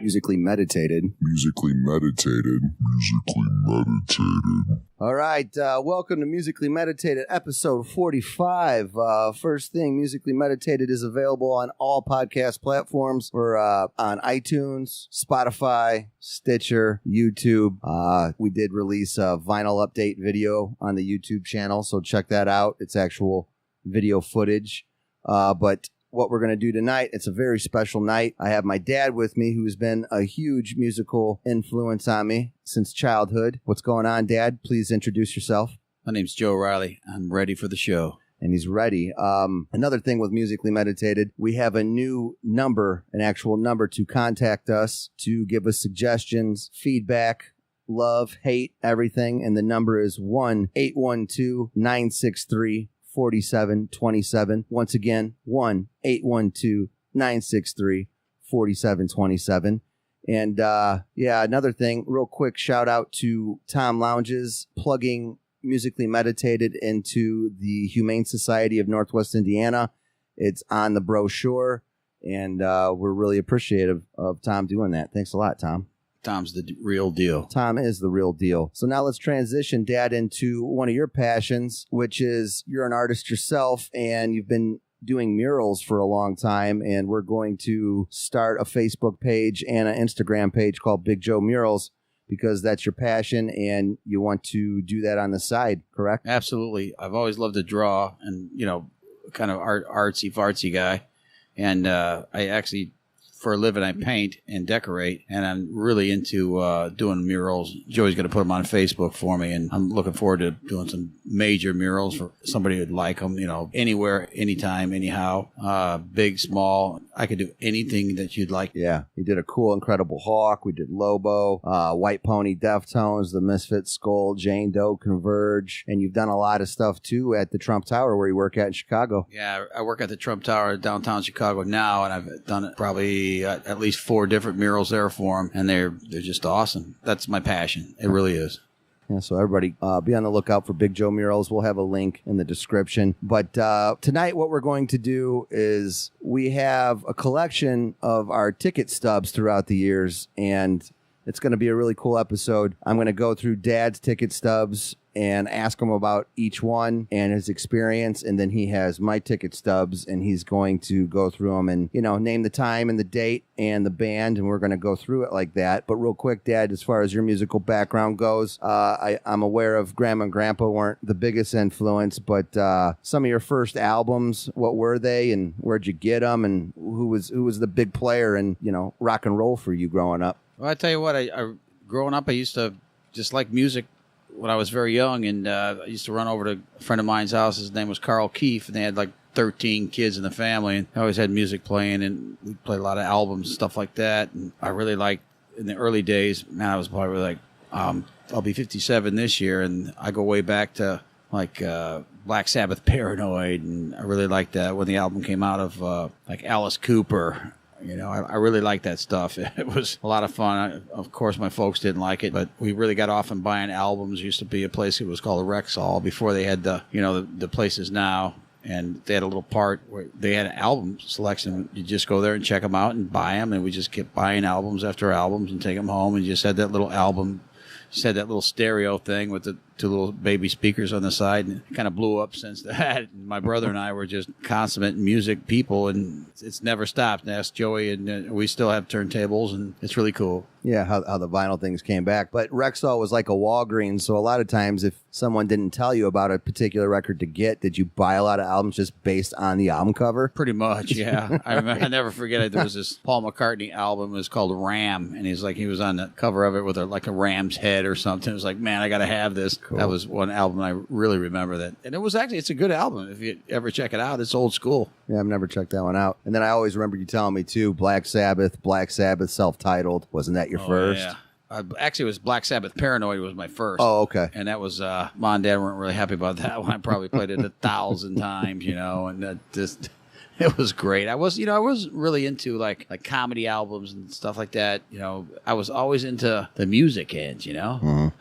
Musically meditated. All right, welcome to Musically Meditated, episode 45. First thing, Musically Meditated is available on all podcast platforms. We're on iTunes, Spotify, Stitcher, YouTube. We did release a vinyl update video on the YouTube channel, so check that out. It's actual video footage, but what we're going to do tonight, it's a very special night. I have my dad with me, who's been a huge musical influence on me since childhood. What's going on, Dad? Please introduce yourself. My name's Joe Riley. I'm ready for the show. And he's ready. Another thing with Musically Meditated, we have a new number, an actual number to contact us, to give us suggestions, feedback, love, hate, everything. And the number is 1-812-963-4727. Once again, 1-812-963-4727. And another thing, real quick shout out to Tom Lounges, plugging Musically Meditated into the Humane Society of Northwest Indiana. It's on the brochure, and we're really appreciative of Tom doing that. Thanks a lot, Tom. Tom's the real deal. Tom is the real deal. So now let's transition, Dad, into one of your passions, which is you're an artist yourself, and you've been doing murals for a long time, and we're going to start a Facebook page and an Instagram page called Big Joe Murals, because that's your passion, and you want to do that on the side, correct? Absolutely. I've always loved to draw and, kind of artsy-fartsy guy. And I actually, for a living, I paint and decorate, and I'm really into doing murals. Joey's going to put them on Facebook for me, and I'm looking forward to doing some major murals for somebody who'd like them, anywhere, anytime, anyhow, big, small. I could do anything that you'd like. Yeah, you did a cool Incredible Hawk. We did Lobo, White Pony, Deftones, The Misfits, Skull, Jane Doe, Converge, and you've done a lot of stuff, too, at the Trump Tower where you work at in Chicago. Yeah, I work at the Trump Tower downtown Chicago now, and I've done it probably at least 4 different murals there for them, and they're just awesome. That's my passion. It really is. Yeah, so everybody be on the lookout for Big Joe Murals. We'll have a link in the description. But tonight what we're going to do is we have a collection of our ticket stubs throughout the years, and it's going to be a really cool episode. I'm going to go through Dad's ticket stubs and ask him about each one and his experience, and then he has my ticket stubs, and he's going to go through them and, name the time and the date and the band, and we're going to go through it like that. But real quick, Dad, as far as your musical background goes, I'm aware of Grandma and Grandpa weren't the biggest influence, but some of your first albums, what were they, and where'd you get them, and who was the big player in, rock and roll for you growing up? Well, I tell you what, I growing up, I used to just like music when I was very young, and I used to run over to a friend of mine's house. His name was Carl Keefe, and they had like 13 kids in the family, and I always had music playing, and we played a lot of albums and stuff like that. And I really liked, in the early days, man, I was probably like, I'll be 57 this year, and I go way back to like Black Sabbath Paranoid, and I really liked that when the album came out of like Alice Cooper. I really like that stuff. It was a lot of fun. Of course, my folks didn't like it, but we really got off on buying albums. There used to be a place, it was called the Rexall, before they had the places now. And they had a little part where they had an album selection. You just go there and check them out and buy them. And we just kept buying albums after albums and take them home. And you just had that little album, just had that little stereo thing with the 2 little baby speakers on the side, and it kind of blew up since that. And my brother and I were just consummate music people, and it's never stopped. And ask Joey, and we still have turntables, and it's really cool. Yeah, how the vinyl things came back. But Rexall was like a Walgreens, so a lot of times if someone didn't tell you about a particular record to get, did you buy a lot of albums just based on the album cover? Pretty much, yeah. I never forget it. There was this Paul McCartney album. It was called Ram, and he was on the cover of it with like a ram's head or something. It was like, man, I got to have this. Cool. That was one album I really remember that. And it's a good album. If you ever check it out, it's old school. Yeah, I've never checked that one out. And then I always remember you telling me, too, Black Sabbath, self-titled. Wasn't that your first? Yeah. Actually, it was Black Sabbath Paranoid was my first. Oh, okay. And that was, Mom and Dad weren't really happy about that one. I probably played it 1,000 times, and that just... It was great. I wasn't really into like comedy albums and stuff like that. I was always into the music end.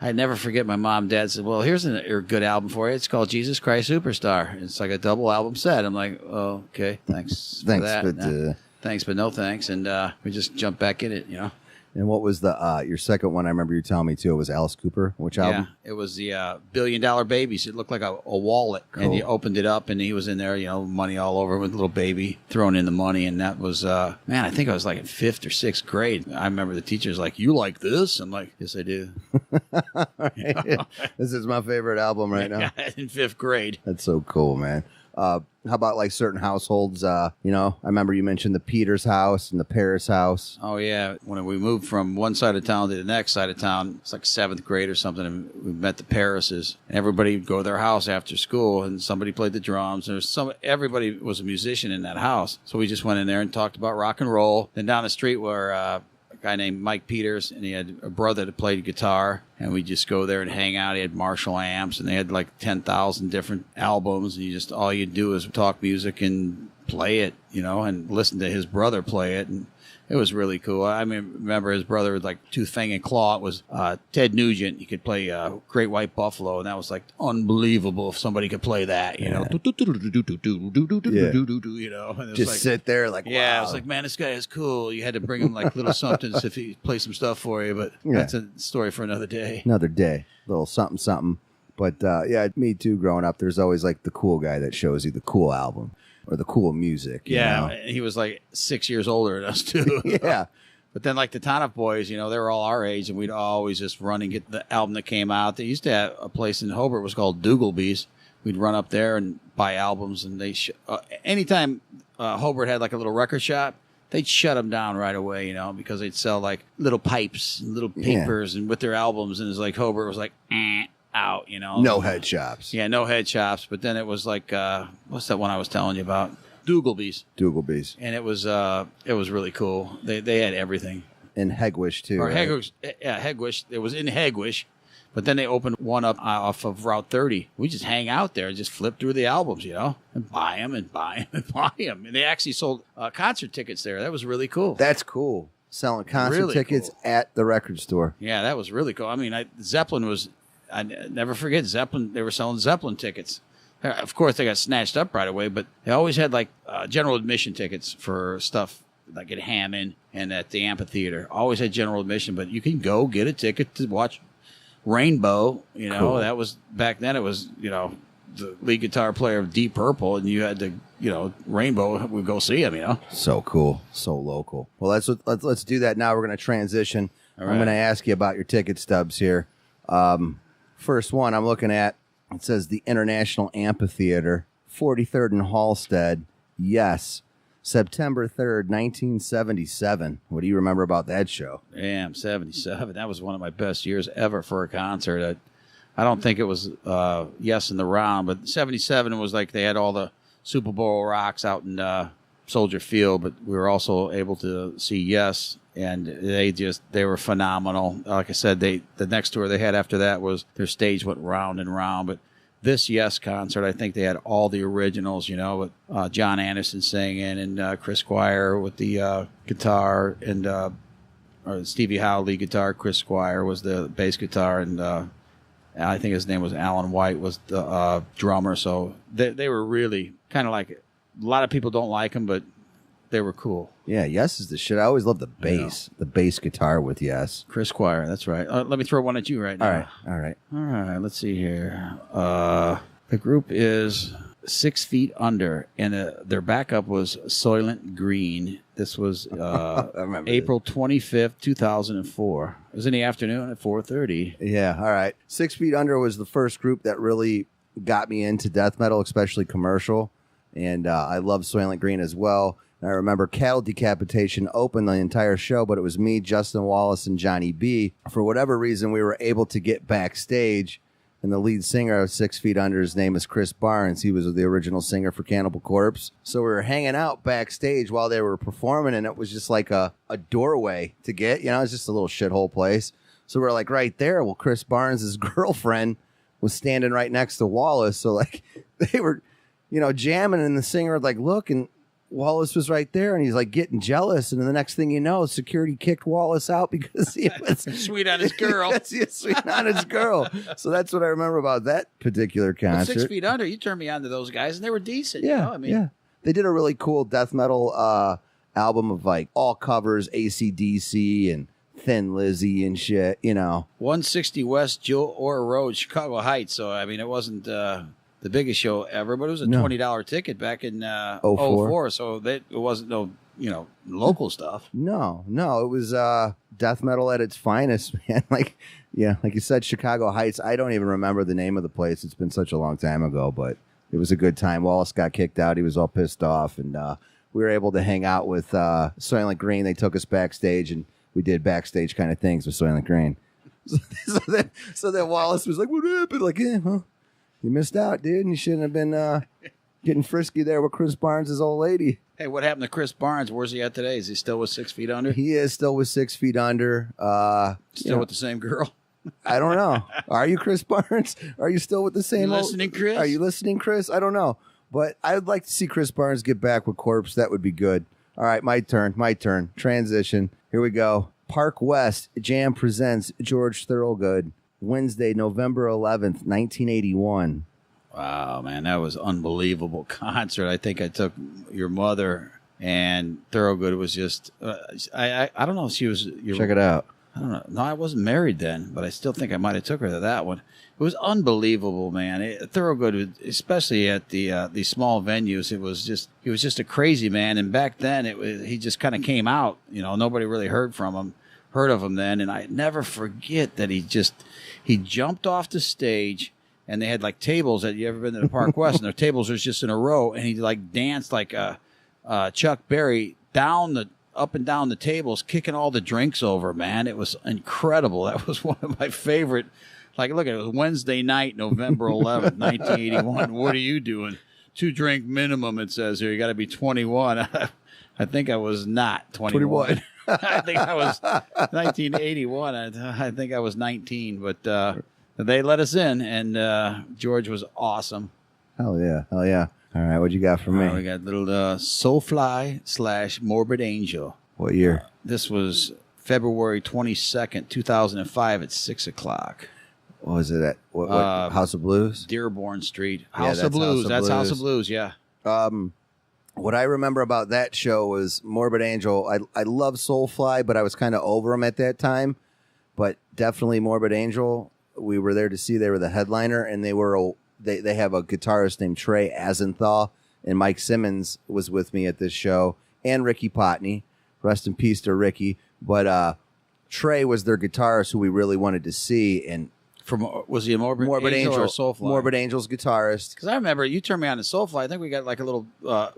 I'd never forget my mom and dad said, "Well, here's a good album for you. It's called Jesus Christ Superstar. It's like a double album set." I'm like, "Oh, okay, thanks for that. But thanks, but no thanks." And we just jumped back in it. And what was the your second one? I remember you telling me too. It was Alice Cooper. Which album? Yeah, it was the $1 Billion Babies. It looked like a wallet, and you opened it up, and he was in there, money all over with a little baby throwing in the money, and that was man. I think I was like in 5th or 6th grade. I remember the teacher's like, "You like this?" I'm like, "Yes, I do." This is my favorite album right now. In 5th grade. That's so cool, man. How about like certain households? I remember you mentioned the Peters house and the Paris house. Oh, yeah. When we moved from one side of town to the next side of town, it's like 7th grade or something, and we met the Parises. And everybody would go to their house after school, and somebody played the drums. Everybody was a musician in that house. So we just went in there and talked about rock and roll. Then down the street were a guy named Mike Peters, and he had a brother that played guitar, and we just go there and hang out. He had Marshall amps, and they had like 10,000 different albums, and all you do is talk music and play it, and listen to his brother play it, and it was really cool. I remember his brother was like Tooth, Fang, and Claw. It was Ted Nugent. He could play Great White Buffalo, and that was like unbelievable if somebody could play that, Just sit there like, yeah, wow. I was like, man, this guy is cool. You had to bring him like little somethings if he played some stuff for you, but that's a story for another day. Another day, little something, something. But me too. Growing up, there's always like the cool guy that shows you the cool album or the cool music. Yeah, he was like 6 years older than us too. Yeah. But then like the Tonup boys, they were all our age, and we'd always just run and get the album that came out. They used to have a place in Hobart, was called Doogleby's. We'd run up there and buy albums, and they anytime Hobart had like a little record shop, they'd shut them down right away, because they'd sell like little pipes and little papers and with their albums, and it's like Hobart was like out, No head shops. Yeah, no head shops. But then it was like what's that one I was telling you about? Doogleby's. And it was really cool. They had everything. In Hegwish too. Or right? Hegwish. It was in Hegwish, but then they opened one up off of Route 30. We just hang out there and just flip through the albums, and buy them and buy them and buy them. And they actually sold concert tickets there. That was really cool. That's cool. Selling concert tickets at the record store. Yeah, that was really cool. Zeppelin was. I never forget Zeppelin. They were selling Zeppelin tickets. Of course, they got snatched up right away, but they always had like general admission tickets for stuff like at Hammond and at the amphitheater. Always had general admission, but you can go get a ticket to watch Rainbow. Cool. That was back then. It was the lead guitar player of Deep Purple, and you had to Rainbow would go see him. So cool, so local. Well, let's do that now. We're going to transition. All right. I'm going to ask you about your ticket stubs here. First one I'm looking at, it says the International Amphitheater, 43rd and Halstead. Yes. September 3rd, 1977. What do you remember about that show? Damn, 77. That was one of my best years ever for a concert. I don't think it was Yes in the Round, but 77 was like they had all the Super Bowl rocks out in Soldier Field, but we were also able to see Yes, and they were phenomenal. Like I said, the next tour they had after that was their stage went round and round, but this Yes concert, I think they had all the originals, with John Anderson singing and Chris Squire with the guitar, and or Stevie Howe lead guitar. Chris Squire was the bass guitar, and I think his name was Alan White was the drummer. So they were really kind of like, a lot of people don't like them, but they were cool. Yeah, Yes is the shit. I always loved the bass, the bass guitar with Yes. Chris Squire, that's right. Let me throw one at you right now. All right. Let's see here. The group is 6 Feet Under, and their backup was Soylent Green. This was April 25th, 2004. It was in the afternoon at 4:30. Yeah, all right. 6 Feet Under was the first group that really got me into death metal, especially commercial. And I love Soylent Green as well. And I remember Cattle Decapitation opened the entire show, but it was me, Justin Wallace, and Johnny B. For whatever reason, we were able to get backstage, and the lead singer of 6 Feet Under, his name is Chris Barnes. He was the original singer for Cannibal Corpse. So we were hanging out backstage while they were performing, and it was just like a doorway to get. It's just a little shithole place. So we're like right there. Well, Chris Barnes' girlfriend was standing right next to Wallace. So like they were, jamming, and the singer would like look, and Wallace was right there, and he's like getting jealous. And then the next thing you know, security kicked Wallace out because he was sweet on his girl. Sweet on his girl. So that's what I remember about that particular concert. 6 Feet Under, you turned me on to those guys, and they were decent. Yeah, you know? I mean, yeah. They did a really cool death metal album of like all covers, AC/DC and Thin Lizzy and shit. 160 West Joe Orr Road, Chicago Heights. So I mean, it wasn't the biggest show ever, but it was a $20 ticket back in 04. So it wasn't no local stuff. No, it was death metal at its finest, man. Like you said, Chicago Heights. I don't even remember the name of the place. It's been such a long time ago, but it was a good time. Wallace got kicked out. He was all pissed off, and we were able to hang out with Soylent Green. They took us backstage, and we did backstage kind of things with Soylent Green. So then Wallace was like, "What happened?" Like, well, you missed out, dude. And you shouldn't have been getting frisky there with Chris Barnes' old lady. Hey, what happened to Chris Barnes? Where's he at today? Is he still with 6 Feet Under? He is still with 6 Feet Under. Still with the same girl? I don't know. Are you Chris Barnes? Are you still with the same? Chris? Are you listening, Chris? I don't know. But I would like to see Chris Barnes get back with Corpse. That would be good. All right, my turn. Transition. Here we go. Park West Jam presents George Thorogood. Wednesday, November 11th, 1981. Wow, man, that was unbelievable concert. I think I took your mother, and Thorogood was just, I don't know if she was. Check it out. I don't know. No, I wasn't married then, but I still think I might have took her to that one. It was unbelievable, man. Thorogood, especially at the small venues, he was just a crazy man. And back then, he just kind of came out. Nobody really heard of him then. And I never forget that he jumped off the stage. And they had like tables. You ever been to the Park West? And their tables was just in a row. And he like danced like Chuck Berry up and down the tables, kicking all the drinks over. Man, it was incredible. That was one of my favorite. Like, look, it was Wednesday night, November 11th, 1981. What are you doing? 2 drink minimum. It says here. You got to be 21. I think I was not 21. I think I was 1981. I think I was 19, but. They let us in, and George was awesome. Hell yeah. All right, what you got for me? We got little Soulfly / Morbid Angel. What year? This was February 22nd, 2005 at 6 o'clock. What was it at? What House of Blues? Dearborn Street. House of Blues. That's House of Blues, yeah. What I remember about that show was Morbid Angel. I love Soulfly, but I was kind of over them at that time. But definitely Morbid Angel. We were there to see. They were the headliner, and they have a guitarist named Trey Azenthal, and Mike Simmons was with me at this show, and Ricky Potney. Rest in peace to Ricky. But Trey was their guitarist who we really wanted to see. And was he a Morbid Angel or Soulfly? Morbid Angel's guitarist. Because I remember you turned me on to Soulfly. I think we got like a little.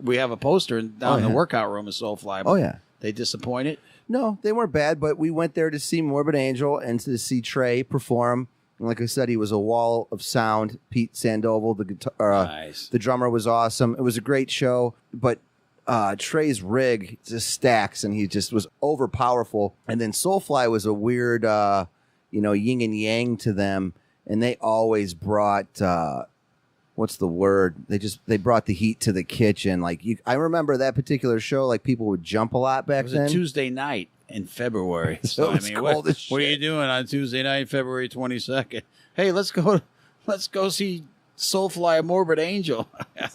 We have a poster down in the workout room of Soulfly. Oh yeah, they disappointed. No, they weren't bad, but we went there to see Morbid Angel and to see Trey perform. And like I said, he was a wall of sound. Pete Sandoval, the drummer, was awesome. It was a great show, but Trey's rig just stacks, and he just was over powerful. And then Soulfly was a weird, yin and yang to them, and they always brought what's the word? They brought the heat to the kitchen. Like I remember that particular show. Like people would jump a lot back then. It was a Tuesday night in February. So I mean, what are you doing on Tuesday night, February 22nd? Hey, let's go see Soulfly Morbid Angel.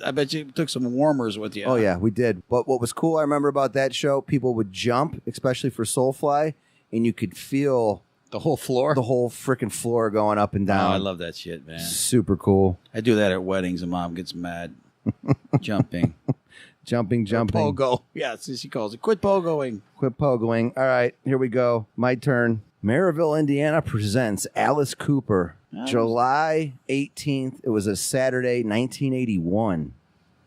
I bet you took some warmers with you. Oh yeah, we did. But what was cool, I remember about that show, people would jump, especially for Soulfly, and you could feel the whole freaking floor going up and down. Oh, I love that shit, man. Super cool. I do that at weddings, and Mom gets mad. Jumping. Jumping. Pogo. Yeah, she calls it. Quit pogoing. All right, here we go. My turn. Maryville, Indiana presents Alice Cooper. July 18th. It was a Saturday, 1981.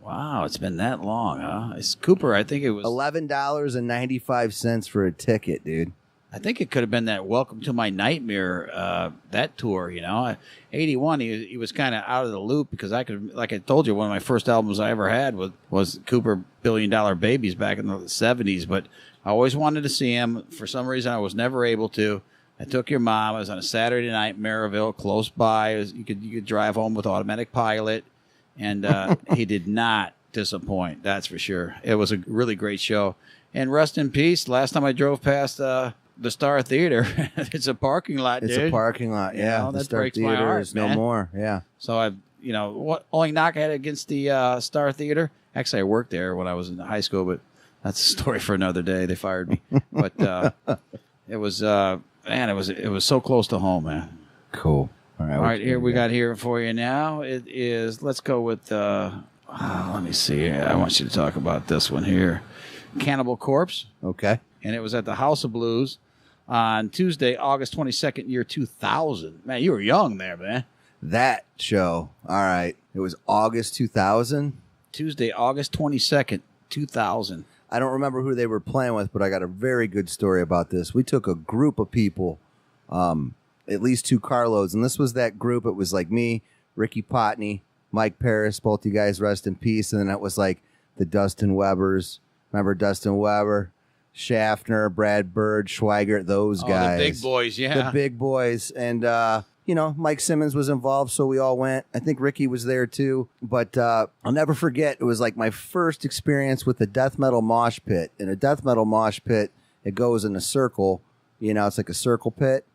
Wow, it's been that long, huh? It's Cooper, I think it was $11.95 for a ticket, dude. I think it could have been that Welcome to My Nightmare, that tour, 81, he was kind of out of the loop because like I told you, one of my first albums I ever had was Cooper $1 Billion Babies back in the 70s, but I always wanted to see him. For some reason, I was never able to. I took your mom. It was on a Saturday night, Maryville, close by. You could drive home with automatic pilot, and he did not disappoint. That's for sure. It was a really great show. And rest in peace. Last time I drove past the Star Theater, it's a parking lot, dude. It's a parking lot, yeah. You know, the Star Theater is no more, yeah. So I've, only knock I had against the Star Theater. Actually, I worked there when I was in high school, but that's a story for another day. They fired me. But it was, it was so close to home, man. Cool. All right, here we got here for you now. It is, let's go with, let me see. I want you to talk about this one here. Cannibal Corpse. Okay. And it was at the House of Blues on Tuesday, August 22nd, year 2000. Man, you were young there, man. That show. All right. It was August 2000. Tuesday, August 22nd, 2000. I don't remember who they were playing with, but I got a very good story about this. We took a group of people, at least 2 carloads, and this was that group. It was like me, Ricky Potney, Mike Paris, both you guys rest in peace, and then it was like the Dustin Webbers. Remember Dustin Weber, Schaffner, Brad Bird, Schweigert, those guys. The big boys, yeah. The big boys. And, Mike Simmons was involved, so we all went. I think Ricky was there too. But I'll never forget, it was like my first experience with the death metal mosh pit. In a death metal mosh pit, it goes in a circle. It's like a circle pit.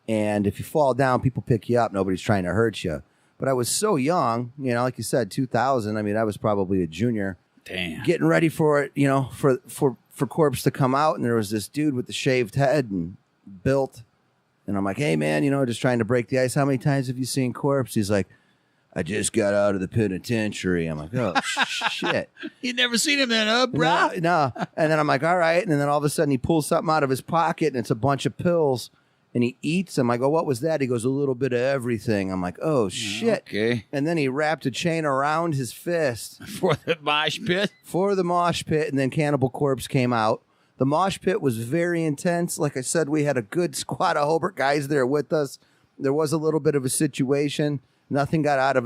And if you fall down, people pick you up. Nobody's trying to hurt you. But I was so young, like you said, 2000. I mean, I was probably a junior. Damn. Getting ready for it, for Corpse to come out, and there was this dude with the shaved head and built, and I'm like, hey man, just trying to break the ice. How many times have you seen Corpse? He's like, I just got out of the penitentiary. I'm like, oh shit. You never seen him then, huh, bro? No. And then I'm like, all right. And then all of a sudden he pulls something out of his pocket, and it's a bunch of pills. And he eats them. I go, what was that? He goes, a little bit of everything. I'm like, oh, shit. Okay. And then he wrapped a chain around his fist. For the mosh pit? For the mosh pit. And then Cannibal Corpse came out. The mosh pit was very intense. Like I said, we had a good squad of Hobart guys there with us. There was a little bit of a situation. Nothing got out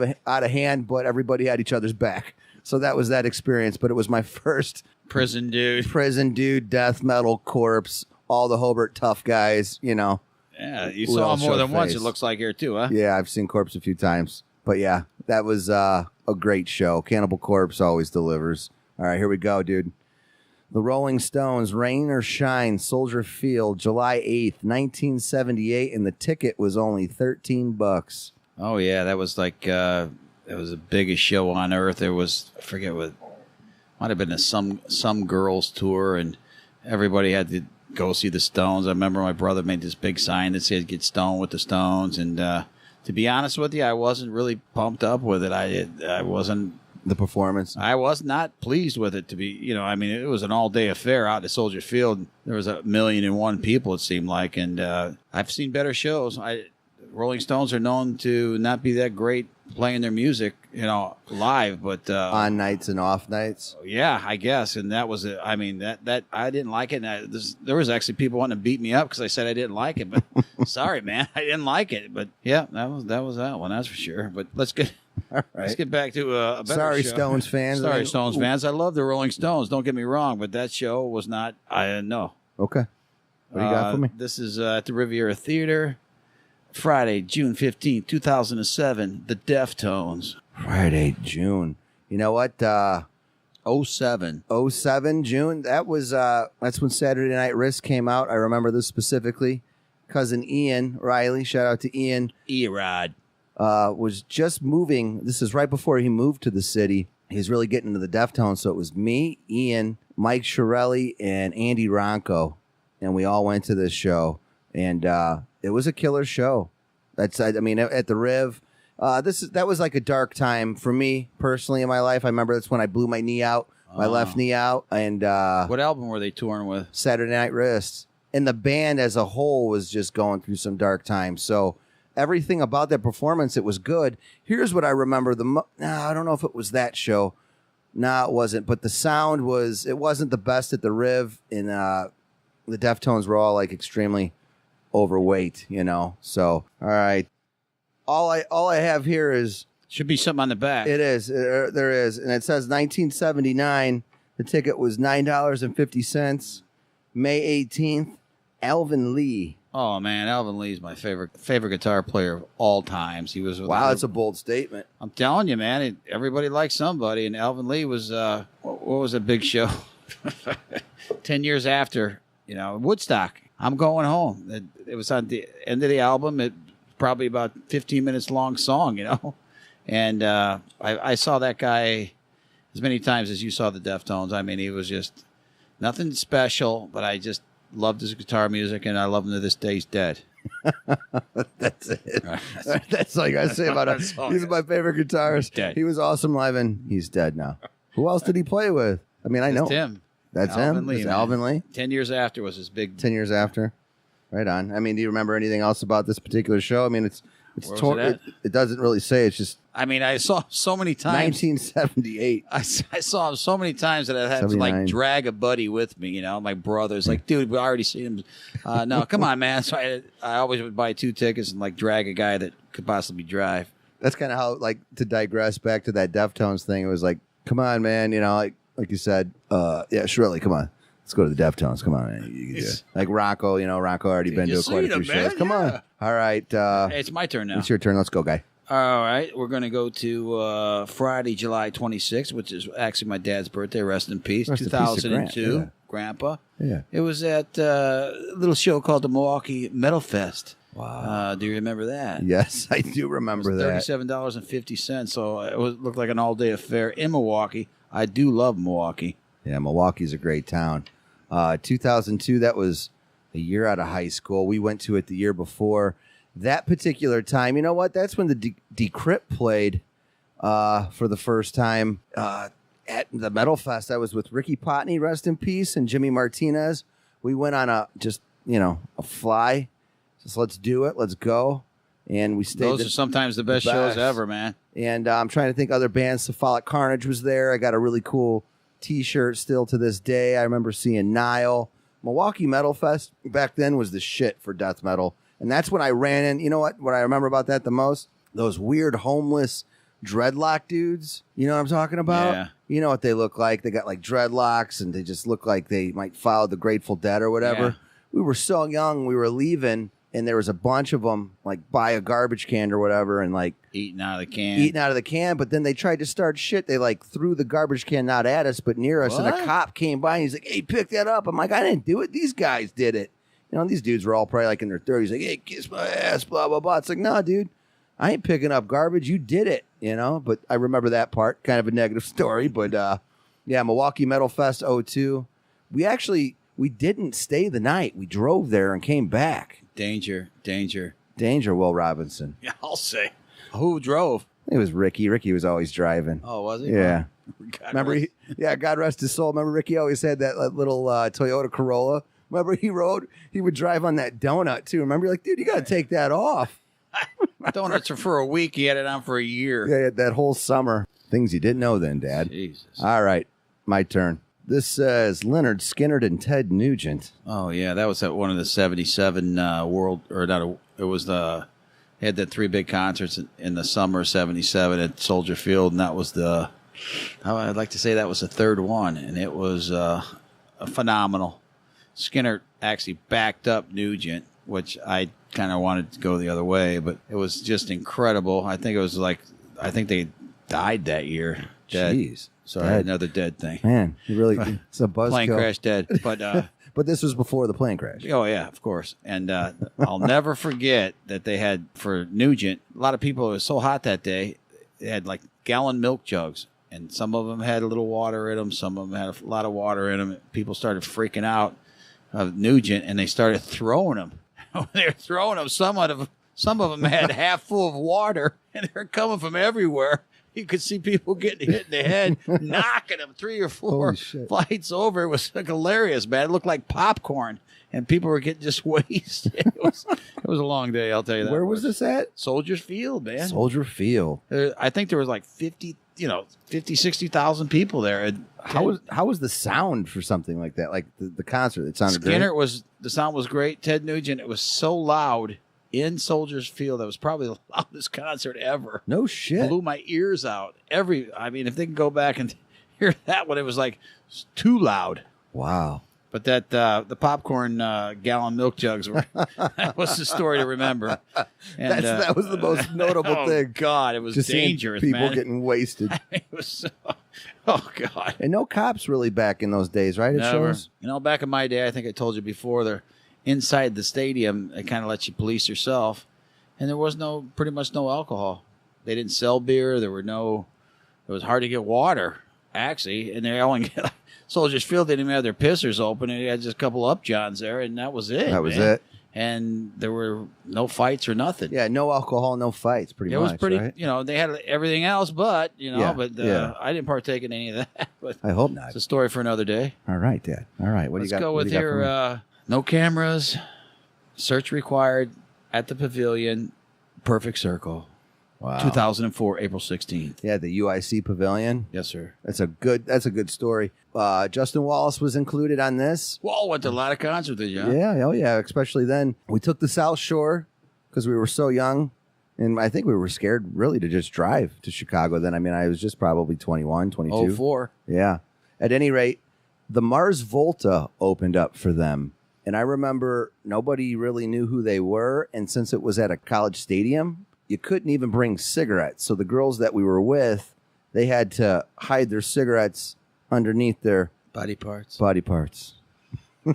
of hand, but everybody had each other's back. So that was that experience. But it was my first prison dude, death metal Corpse, all the Hobart tough guys, Yeah, you saw him more than once, it looks like, here, too, huh? Yeah, I've seen Corpse a few times. But, yeah, that was a great show. Cannibal Corpse always delivers. All right, here we go, dude. The Rolling Stones, Rain or Shine, Soldier Field, July 8th, 1978, and the ticket was only $13. Oh, yeah, that was like, it was the biggest show on earth. There was, I forget what, might have been a some girls tour, and everybody had to go see the Stones. I remember my brother made this big sign that said "Get stoned with the Stones," and to be honest with you, I wasn't really pumped up with it. I wasn't. The performance? I was not pleased with it, to be, it was an all-day affair out at Soldier Field. There was 1,000,001 people, it seemed like, and I've seen better shows. Rolling Stones are known to not be that great playing their music, live, but on nights and off nights. Yeah, I guess, and that was it. I mean, that I didn't like it. And there was actually people wanting to beat me up because I said I didn't like it. But sorry, man, I didn't like it. But yeah, that was that one. That's for sure. But let's get back to a better Sorry, show. Stones fans. Sorry, Stones fans. I love the Rolling Stones. Don't get me wrong, but that show was not. No. Okay. What do you got for me? This is at the Riviera Theater. Friday, June 15th, 2007, the Deftones. Friday, June. You know what? 07. 07, June. That was that's when Saturday Night Risk came out. I remember this specifically. Cousin Ian Riley, shout out to Ian. E-Rod. Was just moving. This is right before he moved to the city. He's really getting into the Deftones. So it was me, Ian, Mike Shirelli, and Andy Ronco. And we all went to this show. And it was a killer show. At the Riv. That was like a dark time for me personally in my life. I remember that's when I blew my knee out, my left knee out. And what album were they touring with? Saturday Night Wrist. And the band as a whole was just going through some dark times. So everything about that performance, it was good. Here's what I remember. I don't know if it was that show. No, it wasn't. But the sound it wasn't the best at the Riv. And the Deftones were all like extremely overweight, So, all right. All I have here is should be something on the back. It is. There is, and it says 1979. The ticket was $9.50. May 18th. Alvin Lee. Oh man, Alvin Lee's my favorite guitar player of all times. He was Wow, that's a bold statement. I'm telling you, man. Everybody likes somebody, and Alvin Lee was what was a big show? 10 years after, Woodstock. I'm going home. It was on the end of the album. It probably about 15 minutes long song, and I saw that guy as many times as you saw the Deftones. I mean, he was just nothing special, but I just loved his guitar music, and I love him to this day. He's dead. That's it. That's all you got to say about him. He's my favorite guitarist. He was awesome live, and he's dead now. Who else did he play with? I mean, I know. Him. That's Alvin him? Lee, It's Alvin Lee? 10 years after was his big... 10 years after? Right on. I mean, do you remember anything else about this particular show? I mean, it doesn't really say. It's just... I mean, I saw so many times... 1978. I saw him so many times that I had to, like, drag a buddy with me, My brother's like, dude, we already seen him. No, come on, man. So I always would buy 2 tickets and, like, drag a guy that could possibly drive. That's kind of how, like, to digress back to that Deftones thing, it was like, come on, man, like you said, yeah, Shirley, come on. Let's go to the Deftones. Come on, man. You can do it. Like Rocco, Rocco already been to quite a few shows. Come on. All right. Hey, it's my turn now. It's your turn. Let's go, guy. All right. We're going to go to Friday, July 26th, which is actually my dad's birthday. Rest in peace. 2002. Grandpa. Yeah. It was at a little show called the Milwaukee Metal Fest. Wow. Do you remember that? Yes, I do remember that. $37.50. So it looked like an all-day affair in Milwaukee. I do love Milwaukee. Yeah, Milwaukee's a great town. 2002, that was a year out of high school. We went to it the year before. That particular time, you know what? That's when the Decrypt played for the first time at the Metal Fest. I was with Ricky Potney, rest in peace, and Jimmy Martinez. We went on a fly. Just let's do it. Let's go. And we stayed. Those are sometimes the best shows ever, man. And I'm trying to think other bands. Cephalic Carnage was there. I got a really cool T-shirt still to this day. I remember seeing Nile. Milwaukee Metal Fest back then was the shit for death metal. And that's when I ran in. You know what I remember about that the most? Those weird homeless dreadlock dudes. You know what I'm talking about? Yeah. You know what they look like? They got like dreadlocks and they just look like they might follow the Grateful Dead or whatever. Yeah. We were so young. We were leaving. And there was a bunch of them, like, by a garbage can or whatever, and, like... Eating out of the can. But then they tried to start shit. They, like, threw the garbage can not at us, but near us. What? And a cop came by, and he's like, hey, pick that up. I'm like, I didn't do it. These guys did it. These dudes were all probably, like, in their 30s. Like, hey, kiss my ass, blah, blah, blah. It's like, no, dude. I ain't picking up garbage. You did it, But I remember that part. Kind of a negative story. But, yeah, Milwaukee Metal Fest 02. We didn't stay the night. We drove there and came back. Danger, Will Robinson. Yeah, I'll say. Who drove? It was Ricky. Ricky was always driving. Oh, was he? Yeah. God rest his soul. Remember Ricky always had that little Toyota Corolla. Remember he would drive on that donut too. Remember, you're like, dude, you got to take that off. Donuts are for a week. He had it on for a year. Yeah, that whole summer. Things you didn't know then, Dad. Jesus. All right, my turn. This says Leonard Skinner and Ted Nugent. Oh yeah, that was at one of the '77 it was they had the 3 big concerts in the summer of '77 at Soldier Field, and that was I'd like to say that was the 3rd one, and it was phenomenal. Skinner actually backed up Nugent, which I kind of wanted to go the other way, but it was just incredible. I think they died that year. Dead. Jeez. Sorry, dead. Another dead thing. Man, it's a buzzkill. Plane crash dead. But but this was before the plane crash. Oh, yeah, of course. And I'll never forget that they had, for Nugent, a lot of people, it was so hot that day, they had like gallon milk jugs. And some of them had a little water in them. Some of them had a lot of water in them. People started freaking out of Nugent, and they started throwing them. They were throwing them. Some of them had half full of water, and they're coming from everywhere. You could see people getting hit in the head, knocking them 3 or 4 flights over. It was like hilarious, man. It looked like popcorn, and people were getting just wasted. It was a long day, I'll tell you that. Where was this at? Soldier Field, man. Soldier Field. I think there was like 60,000 people there. How was the sound for something like that? Like the concert, it sounded Skinner great. The sound was great. Ted Nugent, it was so loud. In Soldiers Field, that was probably the loudest concert ever. No shit. Blew my ears out. If they can go back and hear that one, it was like too loud. Wow. But that the popcorn gallon milk jugs were that was the story to remember. And, that was the most notable oh thing. God, it was Just seeing dangerous. people man. getting wasted. It was so, oh God. And no cops really back in those days, right? It Never. shows. You know, back in my day, I think I told you before, they're inside the stadium. They kind of let you police yourself, and there was pretty much no alcohol. They didn't sell beer. It was hard to get water, actually, and they only get Soldiers Field didn't even have their pissers open, and they had just a couple upjohns there, and that was it. That was man. it. And there were no fights or nothing. Yeah, no alcohol, no fights. Pretty much. It was pretty. Right? You know, they had everything else, but Yeah, I didn't partake in any of that. But I hope not. it's a story for another day. All right, Dad. All right. What Let's do you got? go what with do you got for me? your no cameras, search required at the pavilion, perfect circle. Wow. 2004, April 16th. Yeah, the UIC Pavilion. Yes, sir. That's a good story. Justin Wallace was included on this. Well, went to a lot of concerts with you. Huh? Yeah, oh yeah, especially then. We took the South Shore because we were so young, and I think we were scared really to just drive to Chicago then. I mean, I was just probably 21, 22. 04. Yeah. At any rate, the Mars Volta opened up for them. And I remember nobody really knew who they were. And since it was at a college stadium, you couldn't even bring cigarettes. So the girls that we were with, they had to hide their cigarettes underneath their Body parts. body parts.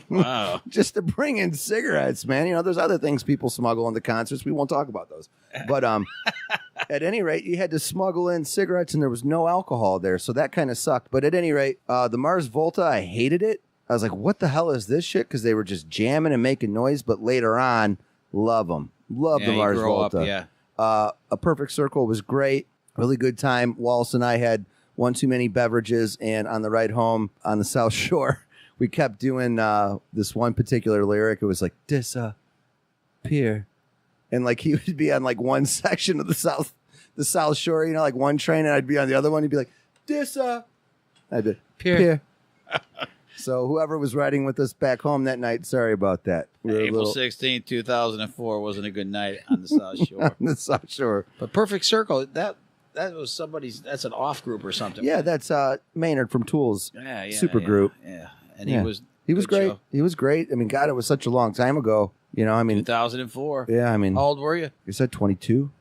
Wow. Just to bring in cigarettes, man. You know, there's other things people smuggle into concerts. We won't talk about those. But at any rate, you had to smuggle in cigarettes, and there was no alcohol there. So that kind of sucked. But at any rate, the Mars Volta, I hated it. I was like, what the hell is this shit? Because they were just jamming and making noise. But later on, love them. Love the Mars Volta. Yeah. A Perfect Circle was great. Really good time. Wallace and I had one too many beverages, and on the ride home on the South Shore, we kept doing this one particular lyric. It was like, disappear. And like he would be on like one section of the South Shore, you know, like one train, and I'd be on the other one. He'd be like, I'd be, Pier. So whoever was riding with us back home that night, sorry about that. We were April 16th, 2004 wasn't a good night on the South Shore. on the South Shore. But Perfect Circle, that was somebody's, that's an off group or something. Yeah, that's Maynard from Tools. Yeah, super group. Yeah. And Yeah. he was great. show. He was great. I mean, God, it was such a long time ago. You know, I mean, 2004. yeah, I mean, How old were you? you said 22.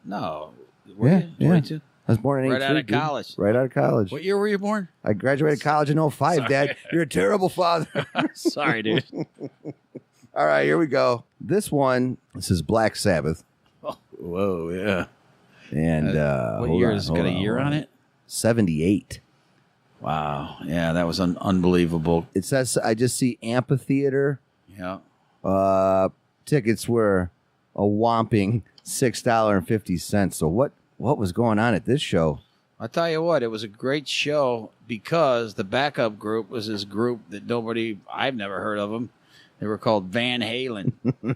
No. Were Yeah, you? 22? I was born in Right 83, out of dude. college. Right out of college. What year were you born? I graduated college in 05, Sorry. Dad. You're a terrible father. Sorry, dude. All right, here we go. This is Black Sabbath. Oh, whoa, yeah. And What hold year on, has it hold got a on, year hold on it? 78. Wow. Yeah, that was unbelievable. It says, I just see amphitheater. Yeah. Tickets were a whopping $6.50. So what was going on at this show? I'll tell you what, it was a great show because the backup group was this group that I've never heard of them. They were called Van Halen.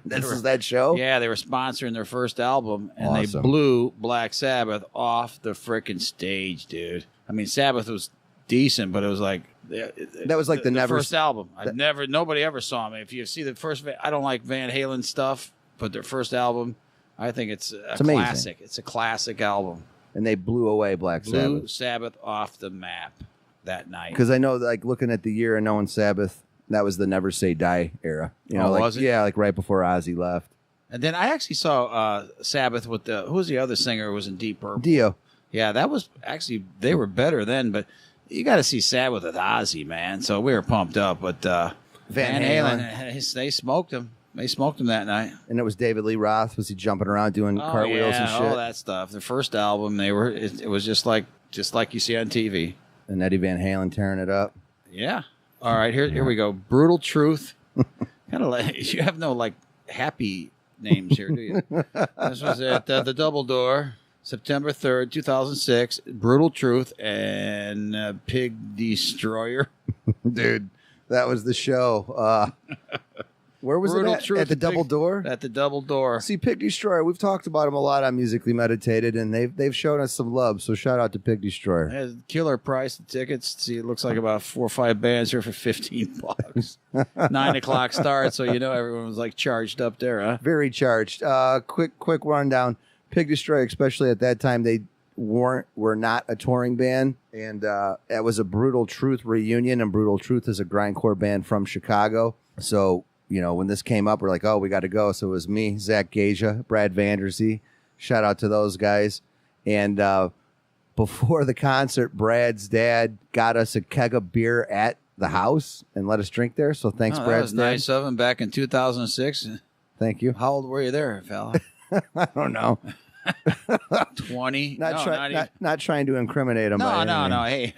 This is that show? Yeah, they were sponsoring their first album, and Awesome. they blew Black Sabbath off the frickin' stage, dude. I mean, Sabbath was decent, but it was like That was like the never first album. Nobody ever saw me. If you see the first, I don't like Van Halen stuff, but their first album, I think it's a amazing. classic. It's a classic album. And they blew away Black Blew Sabbath. Sabbath off the map that night. Because I know, like, looking at the year and knowing Sabbath, that was the Never Say Die era. You know, Oh, like, was it? Yeah, like right before Ozzy left. And then I actually saw Sabbath with who was the other singer who was in Deep Purple? Dio. Yeah, that was actually, they were better then, but you got to see Sabbath with Ozzy, man. So we were pumped up. But Van Halen. They smoked him. They smoked him that night. And it was David Lee Roth. Was he jumping around doing cartwheels and shit? all that stuff. The first album, it was just like you see on TV. And Eddie Van Halen tearing it up. Yeah. All right, here we go. Brutal Truth. Kind of like you have no like happy names here, do you? This was at the Double Door, September 3rd, 2006. Brutal Truth and Pig Destroyer. Dude, that was the show. Where was Brutal it at? Truth At the Double Door? At the Double Door. See, Pig Destroyer, we've talked about him a lot on Musically Meditated, and they've shown us some love, so shout out to Pig Destroyer. It has killer price of tickets. See, it looks like about 4 or 5 bands here for $15. 9 o'clock start, so you know everyone was like charged up there, huh? Very charged. Quick rundown. Pig Destroyer, especially at that time, they were not a touring band, and it was a Brutal Truth reunion, and Brutal Truth is a grindcore band from Chicago. So, you know, when this came up, we're like, oh, we got to go. So it was me, Zach Gaja, Brad Vandersee. Shout out to those guys. And before the concert, Brad's dad got us a keg of beer at the house and let us drink there. So thanks, That Brad's was dad. nice of him back in 2006. Thank you. How old were you there, fella? I don't know. 20? Not trying to incriminate him. No. Hey,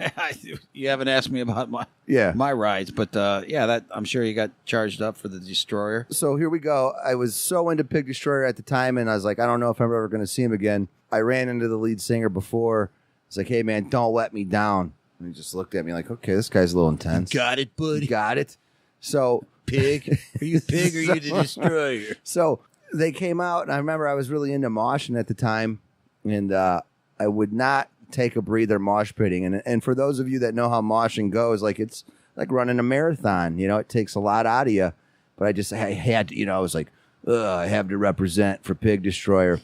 you haven't asked me about my rides, but that I'm sure you got charged up for the Destroyer. So here we go. I was so into Pig Destroyer at the time, and I was like, I don't know if I'm ever going to see him again. I ran into the lead singer before. It's like, hey, man, don't let me down. And he just looked at me like, okay, this guy's a little intense. Got it, buddy. Got it. So, Pig? Are you Pig or are you the Destroyer? So they came out, and I remember I was really into moshing at the time, and I would not take a breather mosh pitting. And for those of you that know how moshing goes, like it's like running a marathon. You know, it takes a lot out of you. But I had to, I was like, I have to represent for Pig Destroyer.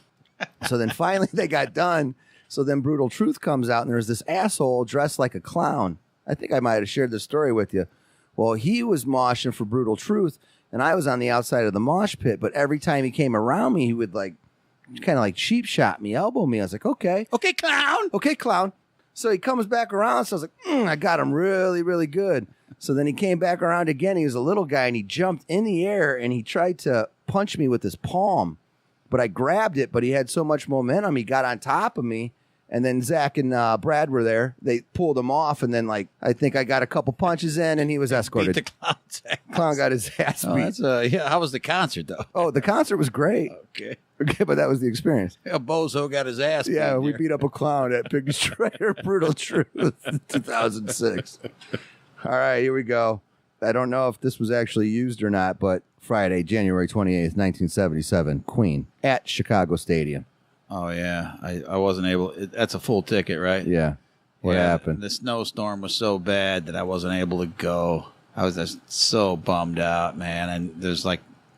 So then finally they got done. So then Brutal Truth comes out, and there's this asshole dressed like a clown. I think I might have shared this story with you. Well, he was moshing for Brutal Truth, and I was on the outside of the mosh pit. But every time he came around me, he would kind of like cheap shot me, elbow me. I was like, okay, clown. So he comes back around. So I was like, I got him really, really good. So then he came back around again. He was a little guy, and he jumped in the air, and he tried to punch me with his palm. But I grabbed it, but he had so much momentum, he got on top of me. And then Zach and Brad were there. They pulled him off, and then I think I got a couple punches in, and he was escorted. Beat the clown's ass. Clown got his ass beat. How was the concert, though? Oh, the concert was great. Okay, but that was the experience. A bozo got his ass beat. Yeah, we beat up a clown at Pig Destroyer Brutal Truth 2006. All right, here we go. I don't know if this was actually used or not, but Friday, January 28th, 1977, Queen at Chicago Stadium. Oh, yeah. I wasn't able. That's a full ticket, right? Yeah. What happened? The snowstorm was so bad that I wasn't able to go. I was just so bummed out, man. And there's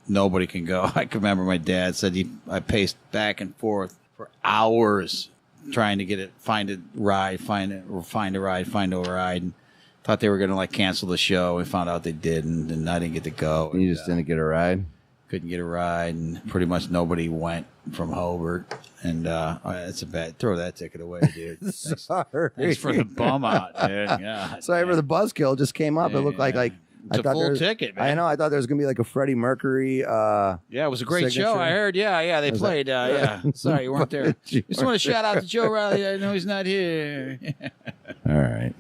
nobody can go. I can remember my dad said I paced back and forth for hours trying to find a ride, find a ride. And thought they were going to cancel the show. We found out they didn't, and I didn't get to go. And you just didn't get a ride? Couldn't get a ride, and pretty much nobody went from Hobart. And it's a bad. Throw that ticket away, dude. Sorry. Thanks for the bum out, dude. Yeah. Sorry for the buzzkill just came up. It looked like it's I thought full ticket, man. I know. I thought there was gonna be a Freddie Mercury. Yeah, it was a great signature. show. I heard. Yeah, they played. Yeah. Sorry, you weren't there. Just want to shout out to Joe Riley. I know he's not here. All right,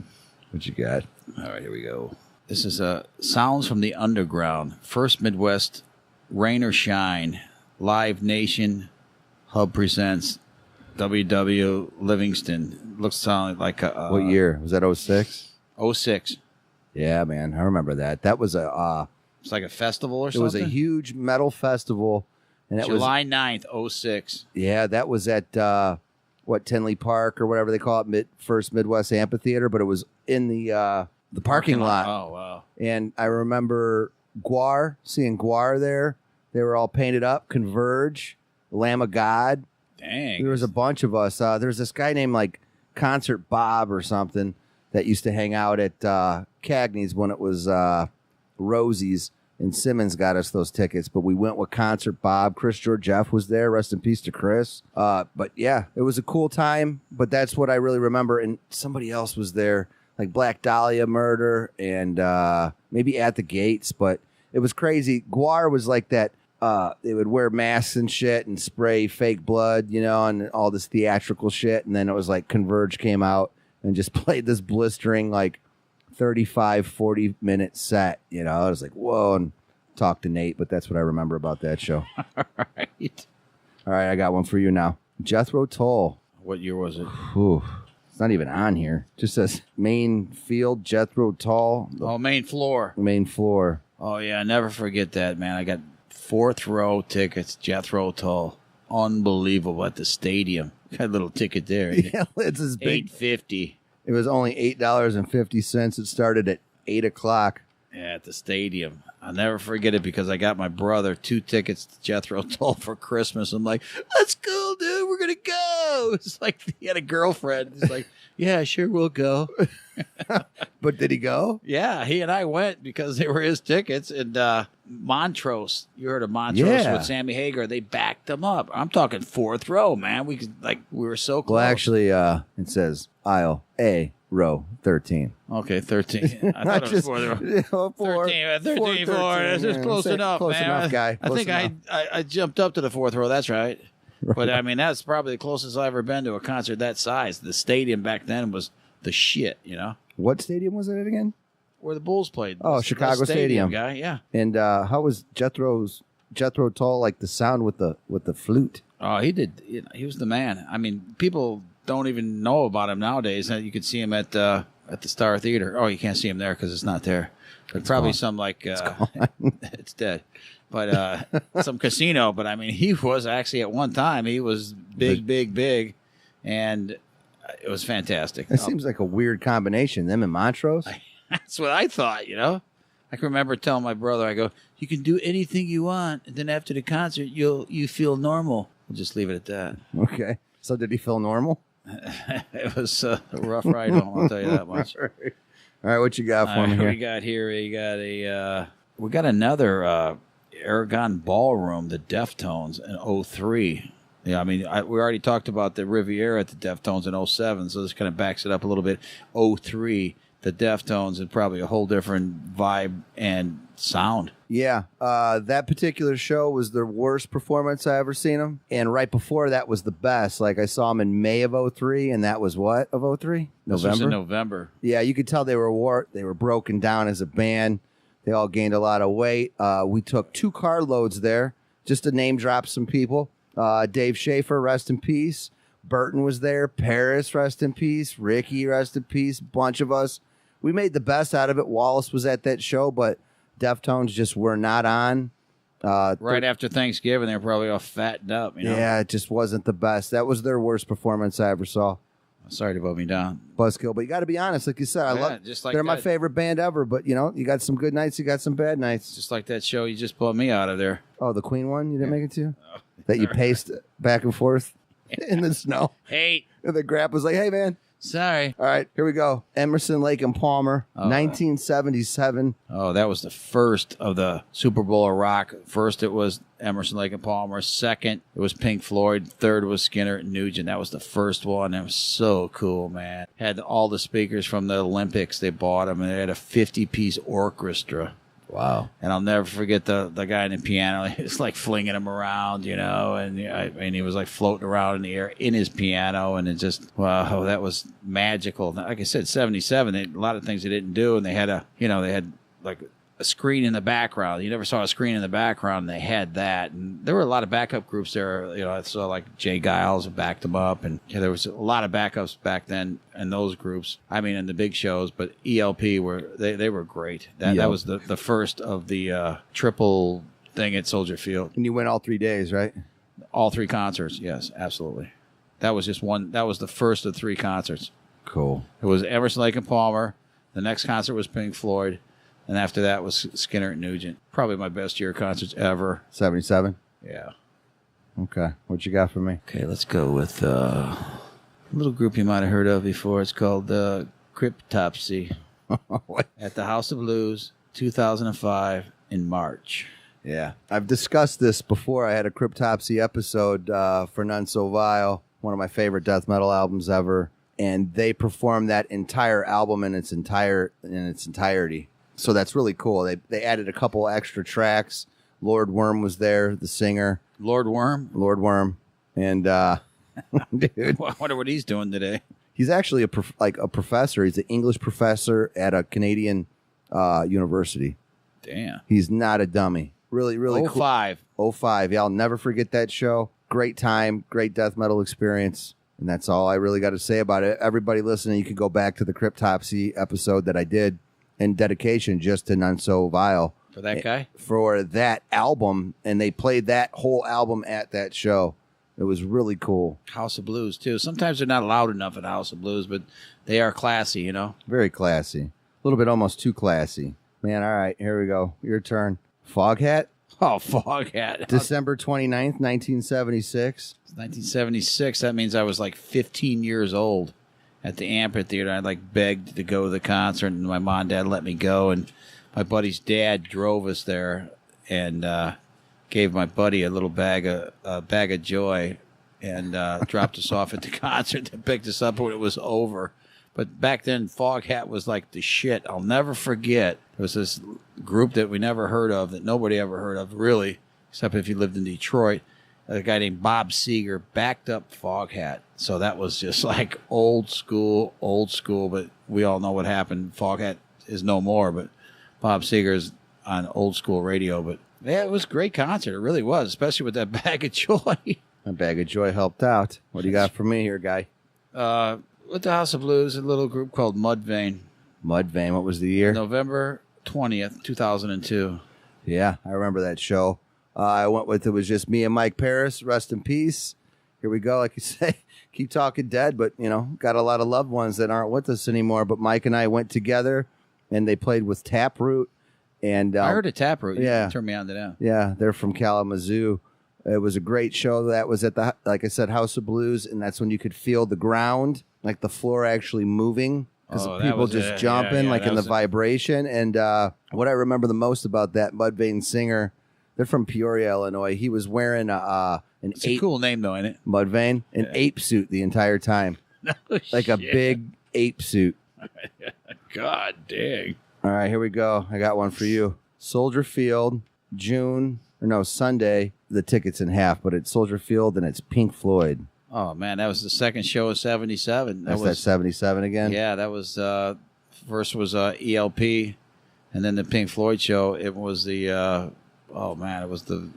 what you got? All right, here we go. This is Sounds from the Underground. First Midwest, Rain or Shine. Live Nation. Hub presents W.W. Livingston. Looks sound like a... what year? Was that 06? 06. Yeah, man. I remember that. That was it's like a festival or something? It was a huge metal festival. And it July 9th, 06. Yeah, that was at, Tinley Park or whatever they call it, First Midwest Amphitheater, but it was in the parking lot. Oh, wow. And I remember seeing Guar there. They were all painted up. Converge, Lamb of God. Dang. There was a bunch of us. There was this guy named Concert Bob or something that used to hang out at Cagney's when it was Rosie's, and Simmons got us those tickets. But we went with Concert Bob. Chris Georgieff was there. Rest in peace to Chris. But yeah, it was a cool time. But that's what I really remember. And somebody else was there, like Black Dahlia Murder and maybe At the Gates. But it was crazy. Guar was like that. They would wear masks and shit and spray fake blood, and all this theatrical shit. And then it was Converge came out and just played this blistering 35, 40-minute set. I was like, whoa, and talked to Nate, but that's what I remember about that show. All right. All right, I got one for you now. Jethro Tull. What year was it? Whew. It's not even on here. It just says main field, Jethro Tull. Oh, main floor. Main floor. Oh, yeah, never forget that, man. I got 4th row tickets, Jethro Tull. Unbelievable at the stadium. Got a little ticket there. Yeah, it's as big. $8.50. It was only $8.50. It started at 8 o'clock. Yeah, at the stadium. I'll never forget it because I got my brother 2 tickets to Jethro Tull for Christmas. I'm like, let's go, dude. We're going to go. go. It's like he had a girlfriend. He's like, yeah, sure, we'll go. But did he go? Yeah, he and I went because they were his tickets. And Montrose, you heard of Montrose Yeah. with Sammy Hagar. They backed him up. I'm talking fourth row, man. We were so close. Well, actually, it says aisle A, row 13. Okay, 13. I thought it was fourth row. 13, 13, 4. This is close enough, close man. enough, guy. I Close think enough. I jumped up to the fourth row. That's right. But, I mean, that's probably the closest I've ever been to a concert that size. The stadium back then was the shit, you know? What stadium was it again? Where the Bulls played. Oh, The Chicago Stadium. guy, yeah. And how was Jethro Tull, like the sound with the flute? Oh, he did. You know, he was the man. I mean, people don't even know about him nowadays. You could see him at the Star Theater. Oh, you can't see him there because it's not there. But it's probably gone. some like it's dead. But some casino. But I mean, he was actually at one time. He was big, and it was fantastic. That seems like a weird combination. Them and Montrose. That's what I thought. You know, I can remember telling my brother, I go, "You can do anything you want, and then after the concert, you feel normal." We'll just leave it at that. Okay. So did he feel normal? It was a rough ride home, I'll tell you that much. All right, what you got for me here? We got another Aragon Ballroom, the Deftones in 03. Yeah, I mean, we already talked about the Riviera at the Deftones in 07, so this kind of backs it up a little bit. 03, the Deftones, and probably a whole different vibe and sound. Yeah, that particular show was the worst performance I ever seen them. And right before that was the best. Like I saw them in May of 03, and that was what, of 03? This was in November. Yeah, you could tell they were broken down as a band. They all gained a lot of weight. We took 2 carloads there, just to name drop some people. Dave Schaefer, rest in peace. Burton was there. Paris, rest in peace. Ricky, rest in peace. Bunch of us. We made the best out of it. Wallace was at that show, but Deftones just were not on. Right after Thanksgiving, they were probably all fattened up. You know? Yeah, it just wasn't the best. That was their worst performance I ever saw. Sorry to put me down. Buzzkill, but you got to be honest. Like you said, I love. Just like they're my that. favorite band ever. But you know, you got some good nights, you got some bad nights. Just like that show you just pulled me out of there. Oh, the Queen one you didn't make it to? That you paced back and forth in the snow. Hey, And the Grap was like, "Hey, man." sorry. All right, here we go. Emerson, Lake and Palmer, 1977. Oh, that was the first of the Super Bowl of rock. First, it was Emerson, Lake and Palmer. Second, it was Pink Floyd. Third was Skinner and Nugent. That was the first one. It was so cool, man. Had all the speakers from the Olympics. They bought them, and they had a 50-piece orchestra. Wow. And I'll never forget the guy in the piano. He was like flinging him around, you know, and he was like floating around in the air in his piano, and it just, wow, that was magical. Like I said, 77, a lot of things they didn't do, and they had like a screen in the background. You never saw a screen in the background, and they had that. And there were a lot of backup groups there. You know, I saw like Jay Giles backed them up, and there was a lot of backups back then in those groups. I mean, in the big shows, but ELP they were great. That was the first of the triple thing at Soldier Field. And you went all 3 days, right? All 3 concerts, yes, absolutely. That was just one. That was the first of 3 concerts. Cool. It was Emerson, Lake and Palmer. The next concert was Pink Floyd. And after that was Skinner and Nugent. Probably my best year concerts ever. 77. Yeah. Okay. What you got for me? Okay, let's go with a little group you might have heard of before. It's called Cryptopsy at the House of Blues, 2005 in March. Yeah. I've discussed this before. I had a Cryptopsy episode for None So Vile, one of my favorite death metal albums ever. And they performed that entire album in its entirety. So that's really cool. They added a couple extra tracks. Lord Worm was there, the singer. Lord Worm? Lord Worm. And, dude. I wonder what he's doing today. He's actually a professor. He's an English professor at a Canadian university. Damn. He's not a dummy. Really, really cool. 05. 05. Yeah, I'll never forget that show. Great time, great death metal experience. And that's all I really got to say about it. Everybody listening, you can go back to the Cryptopsy episode that I did in dedication just to None So Vile. For that guy? For that album. And they played that whole album at that show. It was really cool. House of Blues, too. Sometimes they're not loud enough at House of Blues, but they are classy, you know? Very classy. A little bit almost too classy. Man, all right, here we go. Your turn. Foghat? Oh, Foghat. December 29th, 1976. 1976. That means I was like 15 years old at the amphitheater. I like begged to go to the concert, and my mom and dad let me go. And my buddy's dad drove us there and gave my buddy a little bag of joy and dropped us off at the concert and picked us up when it was over. But back then, Foghat was like the shit. I'll never forget. There was this group that we never heard of, that nobody ever heard of, really, except if you lived in Detroit. A guy named Bob Seger backed up Foghat. So that was just like old school. But we all know what happened. Foghat is no more, but Bob Seger's on old school radio. But yeah, it was a great concert. It really was, especially with that bag of joy. That bag of joy helped out. What do you got for me here, guy? With the House of Blues, a little group called Mudvayne. Mudvayne, what was the year? November 20th, 2002. Yeah, I remember that show. I went with, it was just me and Mike Paris. Rest in peace. Here we go. Like you say, keep talking dead, but, you know, got a lot of loved ones that aren't with us anymore. But Mike and I went together, and they played with Taproot. And I heard of Taproot. Yeah. You turned me on to them. Yeah, they're from Kalamazoo. It was a great show. That was at the, like I said, House of Blues, and that's when you could feel the ground, like the floor actually moving, because people just jumping, like in the vibration. And what I remember the most about that Mudvayne singer, they're from Peoria, Illinois. He was wearing It's a cool name, though, ain't it? Mudvayne, an ape suit the entire time, like a big ape suit. God dang. All right, here we go. I got one for you. Soldier Field, Sunday. The ticket's in half, but it's Soldier Field and it's Pink Floyd. Oh, man, that was the second show of 77. That's that 77 again? Yeah, that was, first was ELP, and then the Pink Floyd show. It was the, it was the...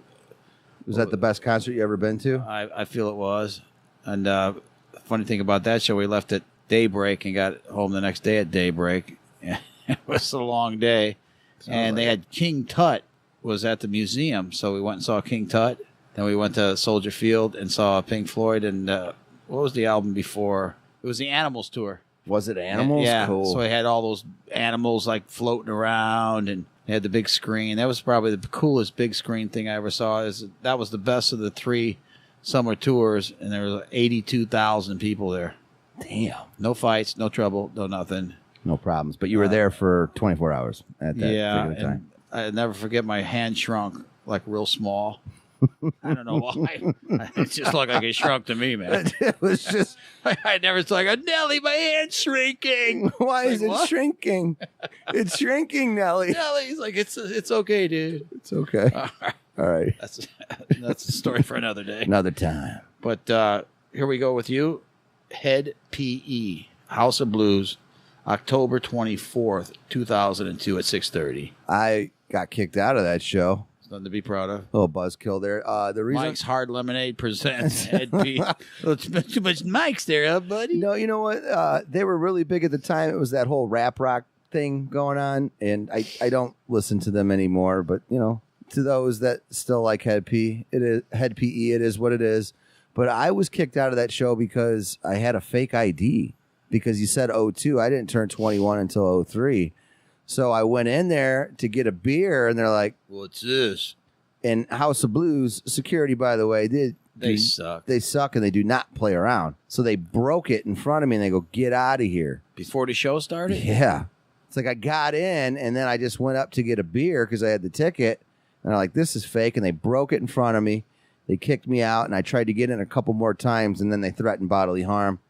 Was that the best concert you ever been to? I feel it was. And the funny thing about that show, we left at daybreak and got home the next day at daybreak. It was a long day. And they had King Tut was at the museum, so we went and saw King Tut. Then we went to Soldier Field and saw Pink Floyd. And what was the album before? It was the Animals tour. Was it Animals? Yeah. Cool. So we had all those animals like floating around, and they had the big screen. That was probably the coolest big screen thing I ever saw. That was the best of the 3 summer tours, and there were 82,000 people there. Damn. No fights, no trouble, no nothing. No problems. But you were there for 24 hours at that particular time. I'll never forget my hand shrunk like real small. I don't know why. It just looked like it shrunk to me, man. It was just... I never saw like, Nelly, my hand's shrinking. Why is it shrinking? It's shrinking, Nelly. Nelly's like, it's okay, dude. It's okay. All right. That's a story for another day. Another time. But here we go with you. Head PE, House of Blues, October 24th, 2002 at 6:30. I got kicked out of that show. Nothing to be proud of. Little buzzkill there. The reason Mike's Hard Lemonade presents Head PE. Too much Mike's there, huh, buddy? No, you know what? They were really big at the time. It was that whole rap rock thing going on, and I don't listen to them anymore. But you know, to those that still like Head PE, it is what it is. But I was kicked out of that show because I had a fake ID. Because you said 02, I didn't turn 21 until 03. So I went in there to get a beer, and they're like, "What's this?" And House of Blues security, by the way, they suck. They suck, and they do not play around. So they broke it in front of me, and they go, "Get out of here!" Before the show started. Yeah, it's like I got in, and then I just went up to get a beer because I had the ticket, and I'm like, "This is fake," and they broke it in front of me. They kicked me out, and I tried to get in a couple more times, and then they threatened bodily harm.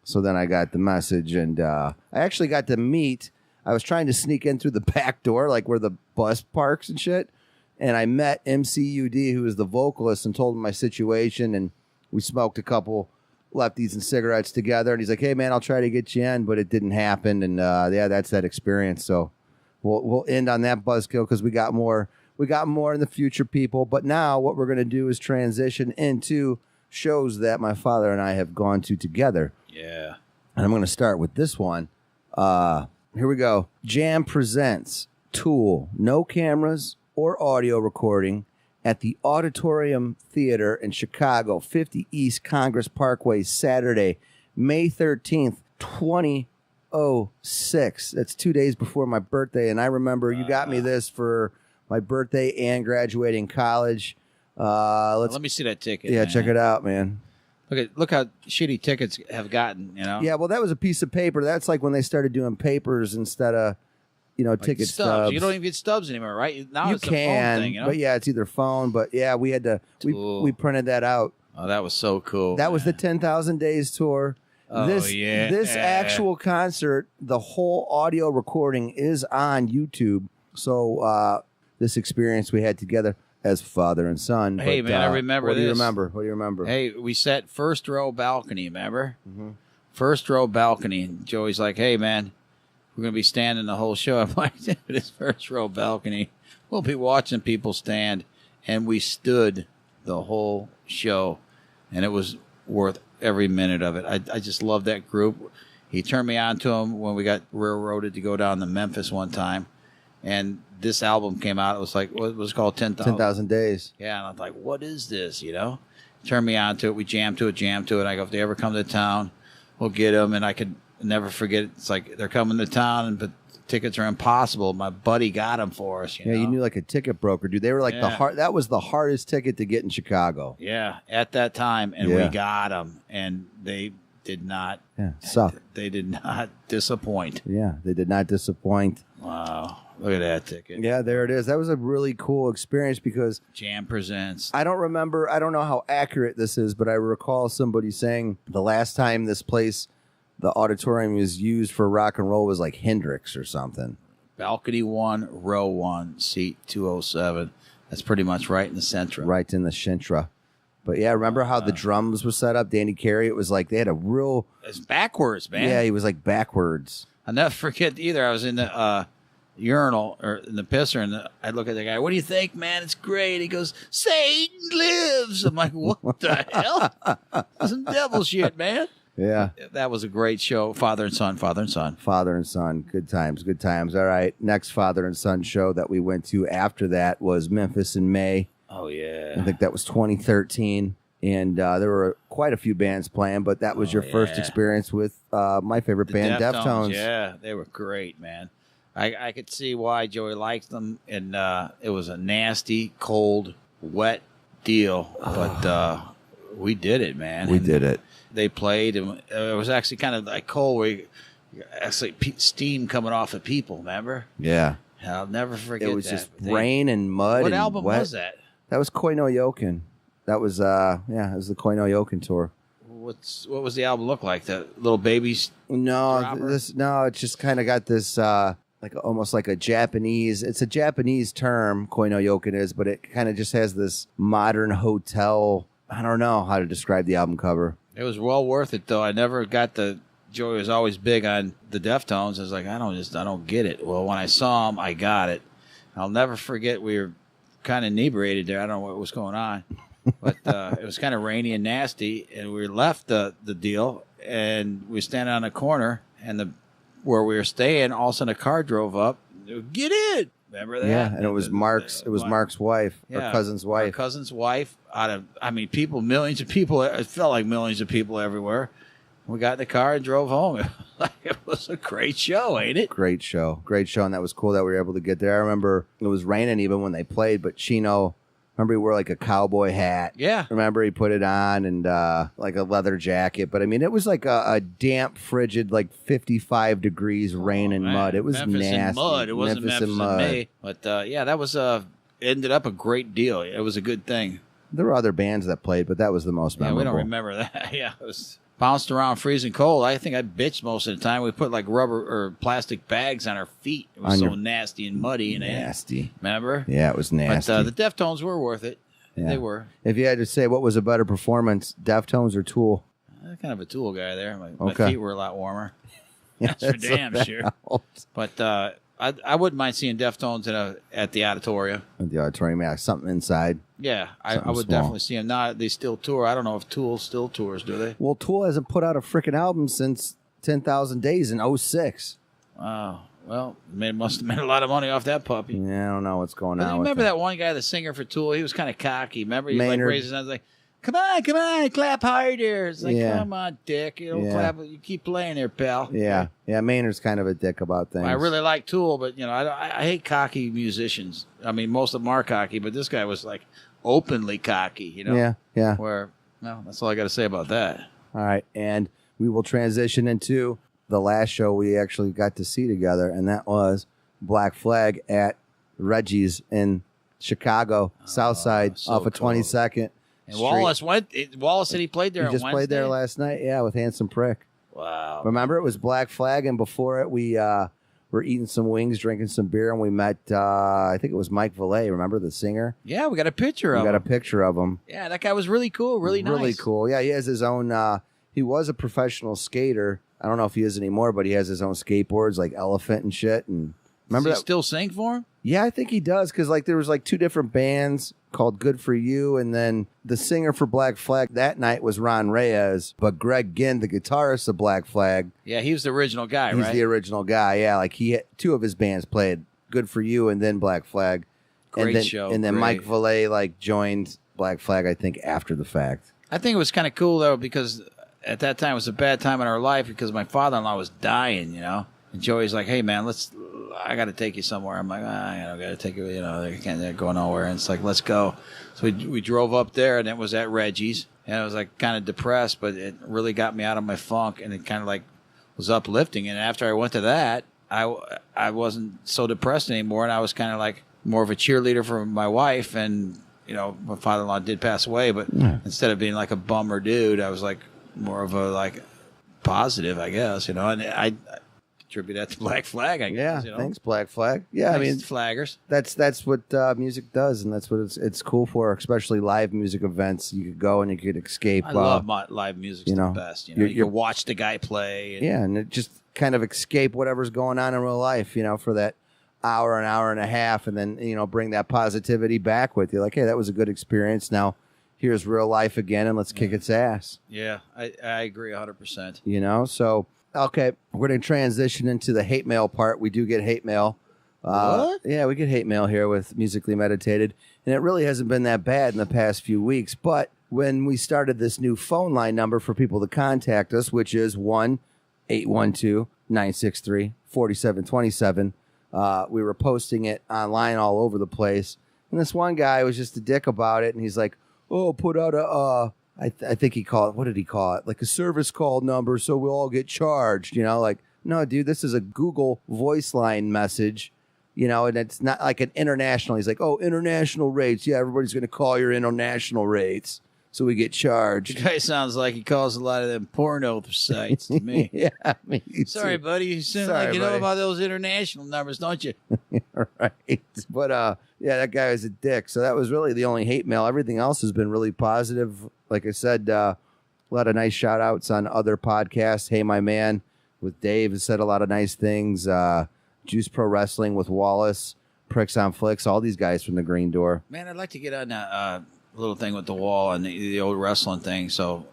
So then I got the message, and I actually got to meet. I was trying to sneak in through the back door, like where the bus parks and shit. And I met MCUD, who was the vocalist, and told him my situation. And we smoked a couple lefties and cigarettes together. And he's like, "Hey, man, I'll try to get you in," but it didn't happen. And yeah, that's that experience. So we'll end on that buzzkill because we got more. We got more in the future, people. But now what we're going to do is transition into shows that my father and I have gone to together. Yeah. And I'm going to start with this one. Here we go. Jam presents Tool, no cameras or audio recording at the Auditorium Theater in Chicago, 50 East Congress Parkway, Saturday, May 13th, 2006. That's 2 days before my birthday. And I remember you got me this for my birthday and graduating college. Let me see that ticket. Yeah, man. check it out, man. Look how shitty tickets have gotten. You know. Yeah, well, that was a piece of paper. That's like when they started doing papers instead of, Like ticket stubs. stubs. You don't even get stubs anymore, right? Now You it's a can, phone thing. You know? but yeah, it's either phone. But yeah, we had to. We printed that out. Oh, that was so cool. That was the 10,000 Days tour. Oh, yeah. This actual concert, the whole audio recording is on YouTube. So this experience we had together as father and son. Hey, but, man, I remember What do you this. remember? What do you remember? Hey, we sat first row balcony, remember? Mm-hmm. First row balcony. And Joey's like, hey, man, we're going to be standing the whole show. I'm like, dude, this first row balcony. We'll be watching people stand. And we stood the whole show. And it was worth every minute of it. I just love that group. He turned me on to him when we got railroaded to go down to Memphis one time. And this album came out. It was like, what was it called? 10,000 Days. Yeah, and I'm like, what is this, Turned me on to it. We jammed to it. I go, if they ever come to town, we'll get them. And I could never forget. It's like they're coming to town, but tickets are impossible. My buddy got them for us. You knew like a ticket broker, dude. They were like that was the hardest ticket to get in Chicago. Yeah, at that time. And we got them. And they did not. Yeah, suck. They did not disappoint. Yeah, they did not disappoint. Wow. Look at that ticket. Yeah, there it is. That was a really cool experience because Jam Presents. I don't know how accurate this is, but I recall somebody saying the last time this place, the auditorium was used for rock and roll was like Hendrix or something. Balcony 1, row 1, seat 207. That's pretty much right in the center. Right in the Shintra. But yeah, remember how the drums were set up? Danny Carey, it was like they had a real... It's backwards, man. Yeah, he was like backwards. I'll never forget either. I was in the urinal or in the pisser, and I look at the guy. What do you think, man? It's great. He goes, Satan lives. I'm like, what the hell? That's some devil shit, man. Yeah. That was a great show. Father and son, father and son. Father and son. Good times, good times. All right. Next father and son show that we went to after that was Memphis in May. Oh, yeah. I think that was 2013. And there were quite a few bands playing, but that was your first experience with my favorite band, Deftones. Yeah, they were great, man. I could see why Joey liked them, and it was a nasty, cold, wet deal, but we did it, man. We did it. They played, and it was actually kind of like cold, where actually steam coming off of people, remember? Yeah. I'll never forget that. It was just rain and mud. What and album wet. was that? That was Koi no Yokin. That was it was the Koi no Yokin tour. What was the album look like? The little babies? No, it's just kind of got this like almost like a Japanese. It's a Japanese term, Koi no Yokin is, but it kind of just has this modern hotel. I don't know how to describe the album cover. It was well worth it, though. I never got the. Joey was always big on the Deftones. I was like, I don't get it. Well, when I saw him, I got it. I'll never forget. We were kind of inebriated there. I don't know what was going on, but it was kind of rainy and nasty. And we left the deal, and we were standing on a corner, and where we were staying, all of a sudden a car drove up. Get in! Remember that? Yeah, and it was Mark's. It was Mark's wife, yeah, our cousin's wife. Our cousin's wife. People, millions of people. It felt like millions of people everywhere. We got in the car and drove home. It was a great show, ain't it? Great show, and that was cool that we were able to get there. I remember it was raining even when they played, but Chino, remember he wore like a cowboy hat. Yeah. Remember he put it on and like a leather jacket. But I mean, it was like a damp, frigid, like 55 degrees, rain and mud. It was Memphis nasty. And mud. It wasn't Memphis and May. But that was ended up a great deal. It was a good thing. There were other bands that played, but that was the most memorable. Yeah, we don't remember that. Yeah, it was bounced around freezing cold. I think I bitched most of the time. We put like rubber or plastic bags on our feet. It was so nasty and muddy. Nasty. Remember? Yeah, it was nasty. But the Deftones were worth it. Yeah. They were. If you had to say what was a better performance, Deftones or Tool? Kind of a Tool guy there. My feet were a lot warmer. That's for damn sure. Helps. But I wouldn't mind seeing Deftones at the auditorium. At the auditorium, yeah, something inside. Yeah, I would definitely see them. Now they still tour. I don't know if Tool still tours, do they? Well, Tool hasn't put out a freaking album since 10,000 Days in 06. Wow. Well, must have made a lot of money off that puppy. Yeah, I don't know what's going on. Remember that one guy, the singer for Tool? He was kind of cocky. Remember, he Maynard. like raised his hands like, come on, clap harder. It's like, Yeah. come on, dick. You don't Yeah. clap. You keep playing there, pal. Yeah. Yeah. Maynard's kind of a dick about things. I really like Tool, but I hate cocky musicians. I mean, most of them are cocky, but this guy was like openly cocky. Yeah. Yeah. Where, no, that's all I got to say about that. All right. And we will transition into the last show we actually got to see together, and that was Black Flag at Reggie's in Chicago, South Side, so off of cool. 22nd. And Street. Wallace said he played there He on just Wednesday? played there last night, yeah, with Handsome Prick. Wow. Remember, it was Black Flag, and before it, we were eating some wings, drinking some beer, and we met, I think it was Mike Valet, remember, the singer? Yeah, we got a picture of We him. got a picture of him. Yeah, that guy was really cool, really nice. Really cool. Yeah, he has his own, he was a professional skater. I don't know if he is anymore, but he has his own skateboards, like Elephant and shit. And remember Does he that? still sing for him? Yeah, I think he does, because like there was like two different bands called Good For You, and then the singer for Black Flag that night was Ron Reyes, but Greg Ginn, the guitarist of Black Flag, Yeah, he was the original guy, he's right? the original guy. Yeah, like he had, two of his bands played Good For You and then Black Flag. Great and then, show, And then great. Mike Valet like joined Black Flag, I think, after the fact. I think it was kind of cool, though, because at that time it was a bad time in our life because my father-in-law was dying, And Joey's like, hey, man, I got to take you somewhere. I'm like, I got to take you, they can't go nowhere. And it's like, let's go. So we drove up there, and it was at Reggie's. And I was like kind of depressed, but it really got me out of my funk, and it kind of like was uplifting. And after I went to that, I wasn't so depressed anymore, and I was kind of like more of a cheerleader for my wife. And, my father-in-law did pass away, but instead of being like a bummer dude, I was like more of a like positive, I guess, and I attribute that to Black Flag, I guess. Yeah, thanks, Black Flag. Yeah, Thanks, I mean, flaggers. that's what music does, and that's what it's cool for, especially live music events. You could go and you could escape. I love live music. It's the best. You you're- can watch the guy play. Yeah, and it just kind of escape whatever's going on in real life, for that hour, an hour and a half, and then, bring that positivity back with you. Like, hey, that was a good experience. Now, here's real life again, and let's kick its ass. Yeah, I agree 100%. So, okay, we're going to transition into the hate mail part. We do get hate mail. What? Yeah, we get hate mail here with Musically Meditated, and it really hasn't been that bad in the past few weeks. But when we started this new phone line number for people to contact us, which is 1-812-963-4727, we were posting it online all over the place. And this one guy was just a dick about it, and he's like, oh, put out a... I think he called it, what did he call it? Like a service call number so we'll all get charged, like, no, dude, this is a Google voice line message, and it's not like an international. He's like, oh, international rates. Yeah, everybody's going to call your international rates so we get The charged. guy sounds like he calls a lot of them porno sites to me. Yeah, I mean, Sorry, buddy. You sound Sorry, like you know buddy. about those international numbers, don't you? Right. But, yeah, that guy was a dick. So that was really the only hate mail. Everything else has been really positive. Like I said, a lot of nice shout outs on other podcasts. Hey, my man with Dave has said a lot of nice things. Juice Pro Wrestling with Wallace, Pricks on Flicks, all these guys from the Green Door. Man, I'd like to get on that little thing with the wall and the old wrestling thing. So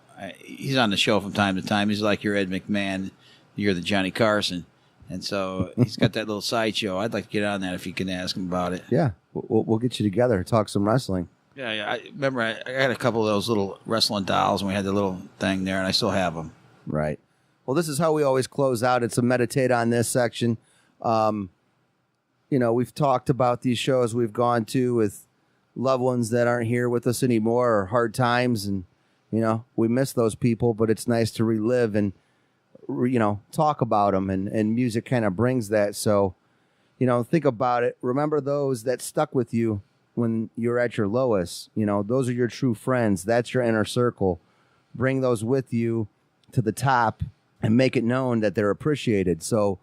he's on the show from time to time. He's like your Ed McMahon. You're the Johnny Carson. And so he's got that little sideshow. I'd like to get on that if you can ask him about it. Yeah, we'll get you together, talk some wrestling. Yeah. I remember I had a couple of those little wrestling dolls, and we had the little thing there, and I still have them. Right. Well, this is how we always close out. It's a meditate on this section. We've talked about these shows we've gone to with loved ones that aren't here with us anymore, or hard times, and we miss those people, but it's nice to relive and talk about them, and music kind of brings that. So think about it. Remember those that stuck with you when you're at your lowest. Those are your true friends. That's your inner circle. Bring those with you to the top and make it known that they're appreciated. So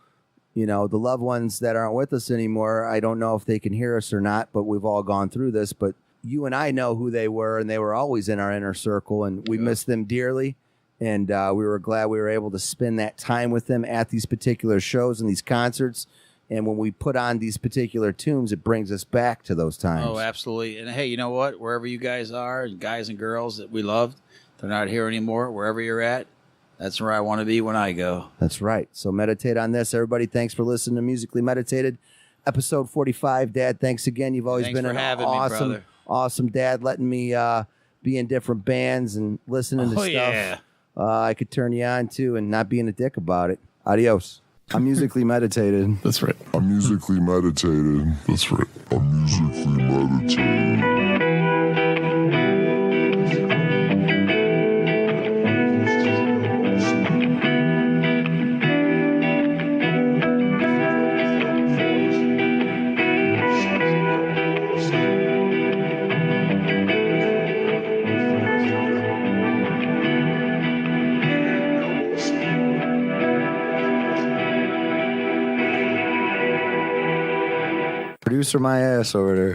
the loved ones that aren't with us anymore, I don't know if they can hear us or not, but we've all gone through this. But you and I know who they were, and they were always in our inner circle, and we miss them dearly. And we were glad we were able to spend that time with them at these particular shows and these concerts. And when we put on these particular tunes, it brings us back to those times. Oh, absolutely. And hey, you know what? Wherever you guys are, guys and girls that we loved, they're not here anymore. Wherever you're at, that's where I want to be when I go. That's right. So meditate on this. Everybody, thanks for listening to Musically Meditated, episode 45. Dad, thanks again. You've always Thanks been for an having me, brother. awesome dad, letting me be in different bands and listening to stuff Yeah. I could turn you on to and not being a dick about it. Adios. I'm musically meditated. That's right. I'm musically meditated. That's right. I'm musically meditated. Producer my ass over there.